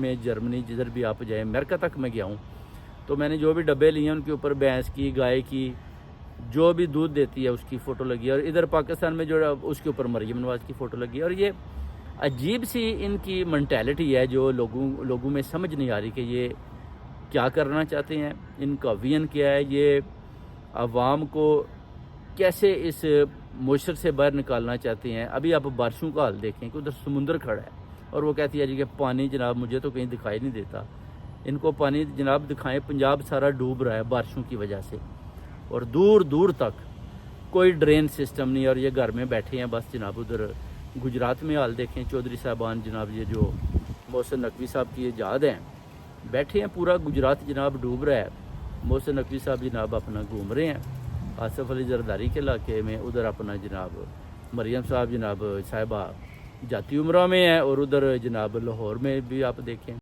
میں جرمنی جدھر بھی آپ جائیں، امریکہ تک میں گیا ہوں، تو میں نے جو بھی ڈبے لیے ہیں ان کے اوپر بھینس کی، گائے کی، جو بھی دودھ دیتی ہے اس کی فوٹو لگی ہے، اور ادھر پاکستان میں جو اس کے اوپر مریم نواز کی فوٹو لگی ہے۔ اور یہ عجیب سی ان کی منٹیلٹی ہے جو لوگوں میں سمجھ نہیں آ رہی کہ یہ کیا کرنا چاہتے ہیں، ان کا ویژن کیا ہے، یہ عوام کو کیسے اس معاشر سے باہر نکالنا چاہتے ہیں۔ ابھی آپ بارشوں کا حال دیکھیں کہ ادھر سمندر کھڑا ہے اور وہ کہتی ہے جی کہ پانی جناب مجھے تو کہیں دکھائی نہیں دیتا، ان کو پانی جناب دکھائیں، پنجاب سارا ڈوب رہا ہے بارشوں کی وجہ سے، اور دور دور تک کوئی ڈرین سسٹم نہیں، اور یہ گھر میں بیٹھے ہیں بس جناب۔ ادھر گجرات میں حال دیکھیں، چودھری صاحبان جناب، یہ جو محسن نقوی صاحب کی یہ جہاد ہیں، بیٹھے ہیں، پورا گجرات جناب ڈوب رہا ہے، محسن نقوی صاحب جناب اپنا گھوم رہے ہیں آصف علی زرداری کے علاقے میں، ادھر اپنا جناب مریم صاحب جناب صاحبہ جاتی عمرہ میں ہیں، اور ادھر جناب لاہور میں بھی آپ دیکھیں